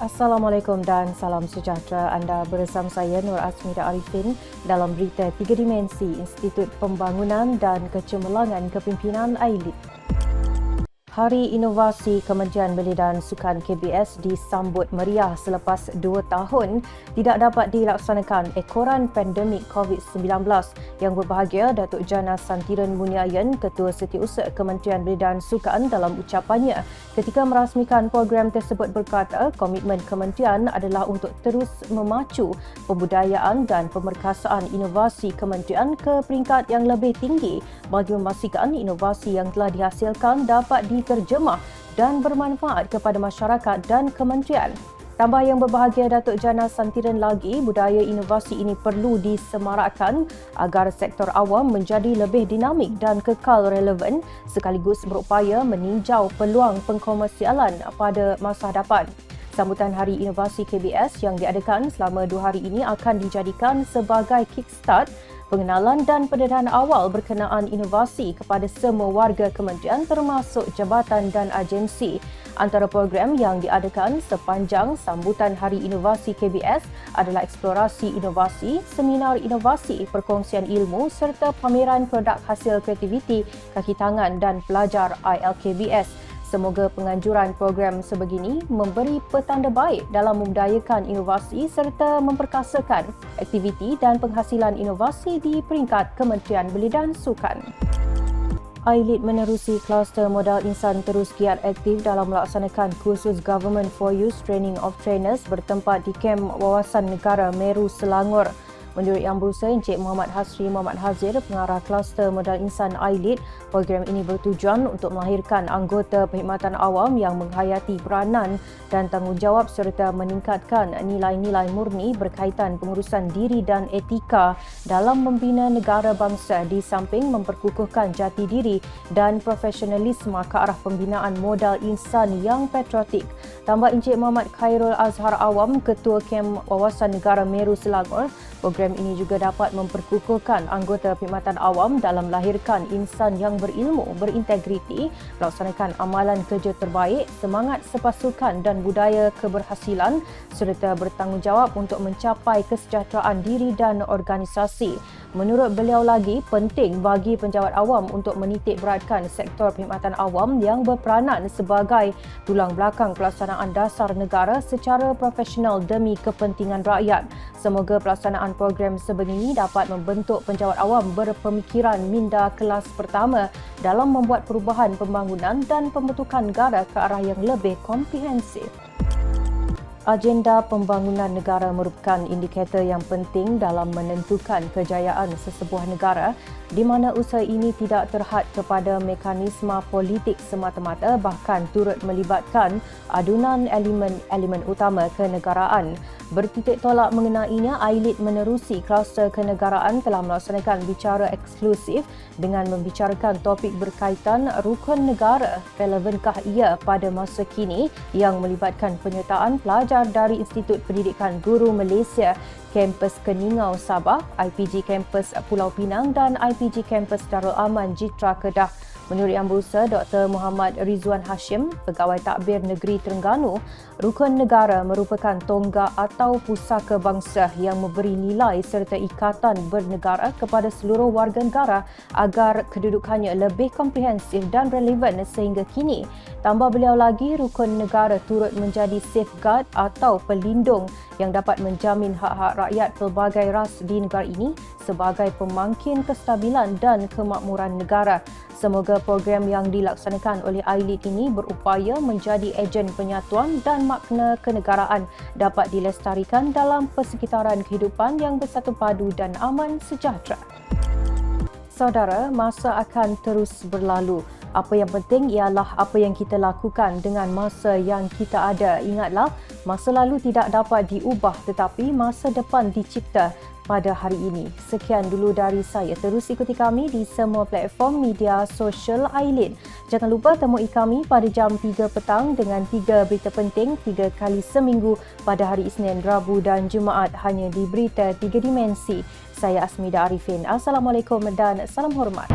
Assalamualaikum dan salam sejahtera. Anda bersama saya Nur Asmida Arifin dalam berita 3 dimensi Institut Pembangunan dan Kecemerlangan Kepimpinan AILID. Hari Inovasi Kementerian Belia dan Sukan KBS disambut meriah selepas 2 tahun tidak dapat dilaksanakan ekoran pandemik COVID-19. Yang berbahagia Datuk Jana Santiran Muniayan, Ketua Setiausaha Kementerian Belia dan Sukan dalam ucapannya ketika merasmikan program tersebut berkata komitmen kementerian adalah untuk terus memacu pembudayaan dan pemerkasaan inovasi kementerian ke peringkat yang lebih tinggi bagi memastikan inovasi yang telah dihasilkan dapat diterjemah dan bermanfaat kepada masyarakat dan kementerian. Tambah yang berbahagia Datuk Jana Santiran lagi, budaya inovasi ini perlu disemarakkan agar sektor awam menjadi lebih dinamik dan kekal relevan sekaligus berupaya meninjau peluang pengkomersialan pada masa hadapan. Sambutan Hari Inovasi KBS yang diadakan selama 2 hari ini akan dijadikan sebagai kickstart pengenalan dan pendedahan awal berkenaan inovasi kepada semua warga kementerian termasuk jabatan dan agensi. Antara program yang diadakan sepanjang sambutan Hari Inovasi KBS adalah eksplorasi inovasi, seminar inovasi, perkongsian ilmu serta pameran produk hasil kreativiti kaki tangan dan pelajar ILKBS. Semoga penganjuran program sebegini memberi petanda baik dalam membudayakan inovasi serta memperkasakan aktiviti dan penghasilan inovasi di peringkat Kementerian Belia dan Sukan. AILID menerusi kluster modal insan terus giat aktif dalam melaksanakan kursus Government for Use Training of Trainers bertempat di Kem Wawasan Negara Meru, Selangor. Menurut Yang Berusaha Encik Muhammad Hasri Muhammad Hazir, pengarah kluster modal insan AILID, program ini bertujuan untuk melahirkan anggota perkhidmatan awam yang menghayati peranan dan tanggungjawab serta meningkatkan nilai-nilai murni berkaitan pengurusan diri dan etika dalam membina negara bangsa di samping memperkukuhkan jati diri dan profesionalisme ke arah pembinaan modal insan yang patriotik. Tambah Encik Muhammad Khairul Azhar Awam, Ketua Kem Wawasan Negara Meru, Selangor, program ini juga dapat memperkukuhkan anggota perkhidmatan awam dalam melahirkan insan yang berilmu, berintegriti, melaksanakan amalan kerja terbaik, semangat sepasukan dan budaya keberhasilan serta bertanggungjawab untuk mencapai kesejahteraan diri dan organisasi. Menurut beliau lagi, penting bagi penjawat awam untuk menitik beratkan sektor perkhidmatan awam yang berperanan sebagai tulang belakang pelaksanaan dasar negara secara profesional demi kepentingan rakyat. Semoga pelaksanaan program sebegini dapat membentuk penjawat awam berpemikiran minda kelas pertama dalam membuat perubahan pembangunan dan pembentukan negara ke arah yang lebih komprehensif. Agenda pembangunan negara merupakan indikator yang penting dalam menentukan kejayaan sesebuah negara di mana usaha ini tidak terhad kepada mekanisme politik semata-mata bahkan turut melibatkan adunan elemen utama kenegaraan. Bertitik tolak mengenainya, AILID menerusi kluster kenegaraan telah melaksanakan bicara eksklusif dengan membicarakan topik berkaitan rukun negara. Relevankah ia pada masa kini yang melibatkan penyertaan pelajar dari Institut Pendidikan Guru Malaysia, Kampus Keningau Sabah, IPG Kampus Pulau Pinang dan IPG Kampus Darul Aman Jitra Kedah. Menurut Yang Berusaha Dr. Muhammad Rizwan Hashim, Pegawai Takbir Negeri Terengganu, rukun negara merupakan tonggak atau pusaka bangsa yang memberi nilai serta ikatan bernegara kepada seluruh warga negara agar kedudukannya lebih komprehensif dan relevan sehingga kini. Tambah beliau lagi, rukun negara turut menjadi safeguard atau pelindung yang dapat menjamin hak-hak rakyat pelbagai ras di negara ini sebagai pemangkin kestabilan dan kemakmuran negara. Semoga program yang dilaksanakan oleh AILID ini berupaya menjadi ejen penyatuan dan makna kenegaraan dapat dilestarikan dalam persekitaran kehidupan yang bersatu padu dan aman sejahtera. Saudara, masa akan terus berlalu. Apa yang penting ialah apa yang kita lakukan dengan masa yang kita ada. Ingatlah, masa lalu tidak dapat diubah tetapi masa depan dicipta pada hari ini. Sekian dulu dari saya. Terus ikuti kami di semua platform media sosial AILID. Jangan lupa temui kami pada jam 3 petang dengan 3 berita penting 3 kali seminggu pada hari Isnin, Rabu dan Jumaat hanya di Berita 3 Dimensi. Saya Asmida Arifin. Assalamualaikum dan salam hormat.